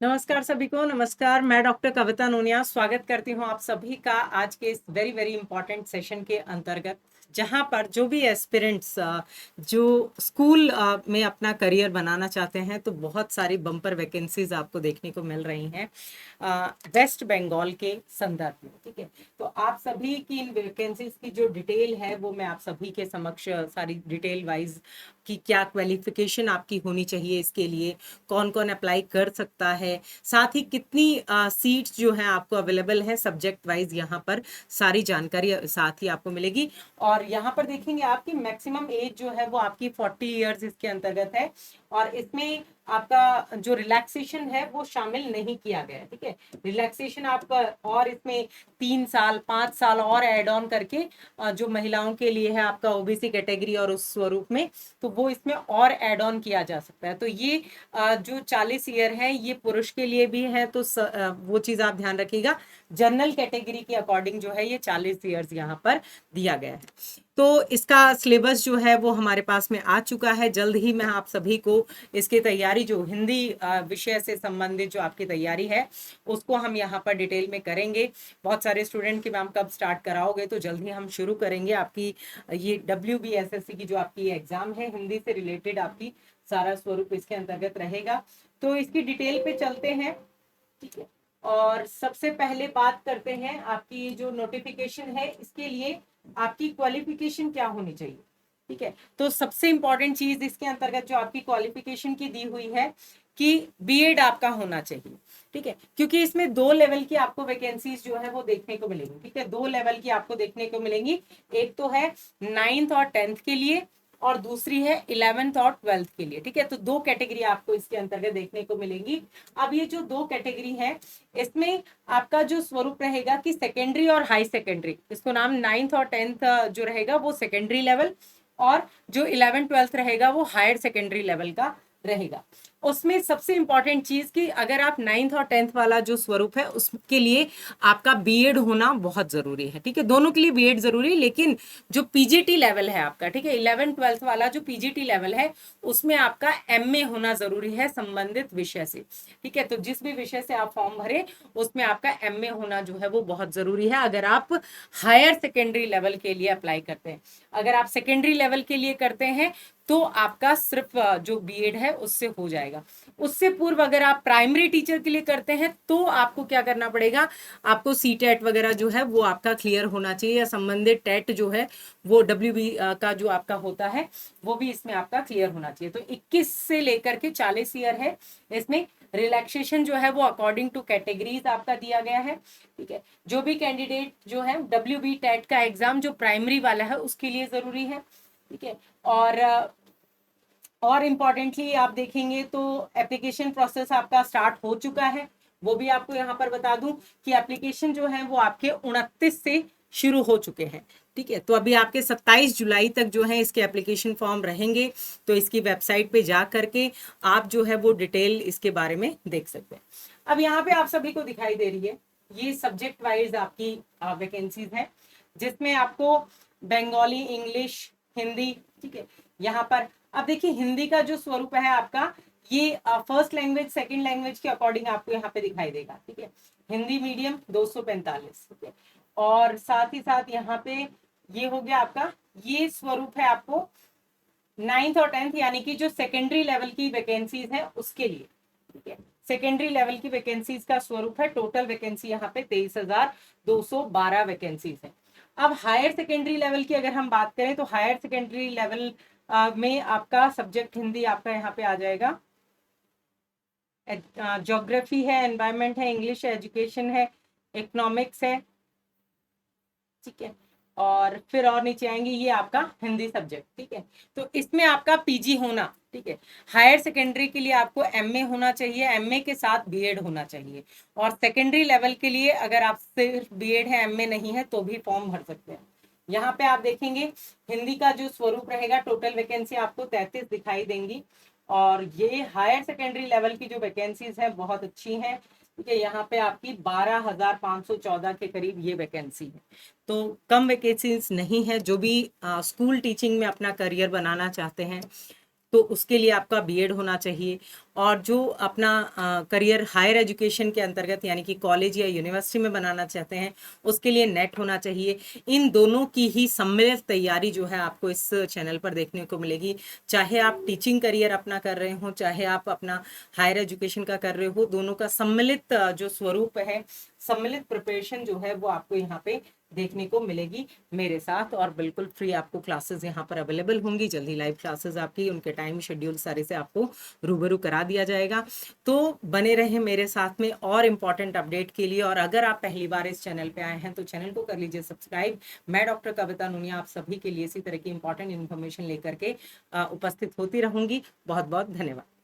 नमस्कार सभी को। नमस्कार, मैं डॉक्टर कविता नोनिया स्वागत करती हूँ आप सभी का आज के इस वेरी वेरी इंपॉर्टेंट सेशन के अंतर्गत, जहाँ पर जो भी एस्पिरेंट्स जो स्कूल में अपना करियर बनाना चाहते हैं तो बहुत सारी बम्पर वैकेंसीज आपको देखने को मिल रही हैं वेस्ट बंगाल के संदर्भ में। ठीक है, तो आप सभी की इन वैकेंसीज की जो डिटेल है वो मैं आप सभी के समक्ष सारी डिटेल वाइज कि क्या क्वालिफिकेशन आपकी होनी चाहिए, इसके लिए कौन कौन अप्लाई कर सकता है, साथ ही कितनी सीट्स जो हैं आपको अवेलेबल है सब्जेक्ट वाइज, यहाँ पर सारी जानकारी साथ ही आपको मिलेगी। और यहाँ पर देखेंगे आपकी मैक्सिमम एज जो है वो आपकी 40 इयर्स इसके अंतर्गत है, और इसमें आपका जो रिलैक्सेशन है वो शामिल नहीं किया गया है। ठीक है, रिलैक्सेशन आपका और इसमें 3 साल 5 साल और ऐड ऑन करके जो महिलाओं के लिए है आपका ओबीसी कैटेगरी और उस स्वरूप में, तो वो इसमें और ऐड ऑन किया जा सकता है। तो ये जो 40 ईयर है ये पुरुष के लिए भी है, तो वो चीज आप ध्यान रखिएगा। जनरल कैटेगरी के अकॉर्डिंग जो है ये 40 ईयर्स यहाँ पर दिया गया है। तो इसका सिलेबस जो है वो हमारे पास में आ चुका है। जल्द ही मैं आप सभी को इसकी तैयारी, जो हिंदी विषय से संबंधित जो आपकी तैयारी है उसको हम यहाँ पर डिटेल में करेंगे। बहुत सारे स्टूडेंट की मैम कब स्टार्ट कराओगे, तो जल्द ही हम शुरू करेंगे आपकी ये WBSSC की जो आपकी एग्जाम है हिंदी से रिलेटेड, आपकी सारा स्वरूप इसके अंतर्गत रहेगा। तो इसकी डिटेल पे चलते हैं। ठीक है, और सबसे पहले बात करते हैं आपकी जो नोटिफिकेशन है इसके लिए आपकी क्वालिफिकेशन क्या होनी चाहिए। ठीक है, तो सबसे इंपॉर्टेंट चीज इसके अंतर्गत जो आपकी क्वालिफिकेशन की दी हुई है कि बीएड आपका होना चाहिए। ठीक है, क्योंकि इसमें 2 लेवल की आपको वैकेंसीज जो है वो देखने को मिलेंगी। ठीक है, 2 लेवल की आपको देखने को मिलेंगी। एक तो है 9th और 10th के लिए, और दूसरी है 11th और 12th के लिए। ठीक है, तो 2 कैटेगरी आपको इसके अंतर्गत देखने को मिलेंगी। अब ये जो 2 कैटेगरी है इसमें आपका जो स्वरूप रहेगा कि सेकेंडरी और हाई सेकेंडरी, इसको नाम 9th और 10th जो रहेगा वो सेकेंडरी लेवल, और जो 11th 12th रहेगा वो हायर सेकेंडरी लेवल का रहेगा। उसमें सबसे इंपॉर्टेंट चीज कि अगर आप 9th और 10th वाला जो स्वरूप है उसके लिए आपका बीएड होना बहुत जरूरी है। ठीक है, दोनों के लिए बीएड जरूरी है, लेकिन जो पीजीटी लेवल है आपका, ठीक है, 11th 12th वाला जो पीजीटी लेवल है उसमें आपका एमए होना जरूरी है संबंधित विषय से। ठीक है, तो जिस भी विषय से आप फॉर्म भरे उसमें आपका एमए होना जो है वो बहुत जरूरी है अगर आप हायर सेकेंडरी लेवल के लिए अप्लाई करते हैं। अगर आप सेकेंडरी लेवल के लिए करते हैं तो आपका सिर्फ जो बीएड है उससे हो जाएगा। उससे पूर्व अगर आप प्राइमरी टीचर के लिए करते हैं तो आपको क्या करना पड़ेगा, आपको सीटेट वगैरह जो है वो आपका क्लियर होना चाहिए, या संबंधित टेट जो है वो WB का जो आपका होता है वो भी इसमें आपका क्लियर होना चाहिए। तो 21 से लेकर के 40 ईयर है, इसमें रिलैक्सेशन जो है वो अकॉर्डिंग टू कैटेगरीज आपका दिया गया है। ठीक है, जो भी कैंडिडेट जो है WB टेट का एग्जाम जो प्राइमरी वाला है उसके लिए जरूरी है। ठीक है, और इम्पॉर्टेंटली आप देखेंगे तो एप्लीकेशन प्रोसेस आपका स्टार्ट हो चुका है। वो भी आपको यहाँ पर बता दूं कि एप्लीकेशन जो है वो आपके 29 से शुरू हो चुके हैं। ठीक है, तो अभी आपके 27 जुलाई तक जो है इसके एप्लीकेशन फॉर्म रहेंगे, तो इसकी वेबसाइट पे जा करके आप जो है वो डिटेल इसके बारे में देख सकते हैं। अब यहाँ पे आप सभी को दिखाई दे रही है ये सब्जेक्ट वाइज आपकी वैकेंसीज है, जिसमें आपको बंगाली, इंग्लिश, हिंदी, ठीक है, यहाँ पर अब देखिए हिंदी का जो स्वरूप है आपका ये फर्स्ट लैंग्वेज सेकंड लैंग्वेज के अकॉर्डिंग आपको यहाँ पे दिखाई देगा। ठीक है, हिंदी मीडियम 245। ठीक है, और साथ ही साथ यहाँ पे ये हो गया आपका, ये स्वरूप है आपको 9th और 10th यानी कि जो सेकेंडरी लेवल की वैकेंसीज है उसके लिए। ठीक है, सेकेंडरी लेवल की वैकेंसीज का स्वरूप है, टोटल वैकेंसी यहाँ पे 23,212 वैकेंसीज है। अब हायर सेकेंडरी लेवल की अगर हम बात करें तो हायर सेकेंडरी लेवल में आपका सब्जेक्ट हिंदी आपका यहाँ पे आ जाएगा, ज्योग्राफी है, एनवायरमेंट है, इंग्लिश है, एजुकेशन है, इकोनॉमिक्स है। ठीक है, और फिर और नीचे आएंगे ये आपका हिंदी सब्जेक्ट। ठीक है, तो इसमें आपका पीजी होना, ठीक है, हायर सेकेंडरी के लिए आपको एमए होना चाहिए, एमए के साथ बीएड होना चाहिए, और सेकेंडरी लेवल के लिए अगर आप सिर्फ बीएड है एमए नहीं है तो भी फॉर्म भर सकते हैं। यहाँ पे आप देखेंगे हिंदी का जो स्वरूप रहेगा, टोटल वैकेंसी आपको 33 दिखाई देंगी, और ये हायर सेकेंडरी लेवल की जो वैकेंसीज है बहुत अच्छी हैं। ठीक है, यहाँ पे आपकी 12,514 के करीब ये वैकेंसी है, तो कम वैकेंसीज नहीं है। जो भी स्कूल टीचिंग में अपना करियर बनाना चाहते हैं तो उसके लिए आपका बीएड होना चाहिए। और जो अपना करियर हायर एजुकेशन के अंतर्गत यानी कि कॉलेज या यूनिवर्सिटी में बनाना चाहते हैं, उसके लिए नेट होना चाहिए। इन दोनों की ही सम्मिलित तैयारी जो है आपको इस चैनल पर देखने को मिलेगी। चाहे आप टीचिंग करियर अपना कर रहे हो, चाहे आप अपना हायर एजुकेशन का कर रहे हो, दोनों का सम्मिलित जो स्वरूप है, सम्मिलित प्रिपरेशन जो है वो आपको यहाँ पे देखने को मिलेगी मेरे साथ। और बिल्कुल फ्री आपको क्लासेस यहाँ पर अवेलेबल होंगी। जल्दी लाइव क्लासेस आपकी, उनके टाइम शेड्यूल सारे से आपको रूबरू करा दिया जाएगा। तो बने रहे मेरे साथ में और इम्पॉर्टेंट अपडेट के लिए। और अगर आप पहली बार इस चैनल पे आए हैं तो चैनल को कर लीजिए सब्सक्राइब। मैं डॉक्टर कविता नूनिया आप सभी के लिए इसी तरह की इंपॉर्टेंट इन्फॉर्मेशन लेकर के उपस्थित होती रहूंगी। बहुत बहुत धन्यवाद।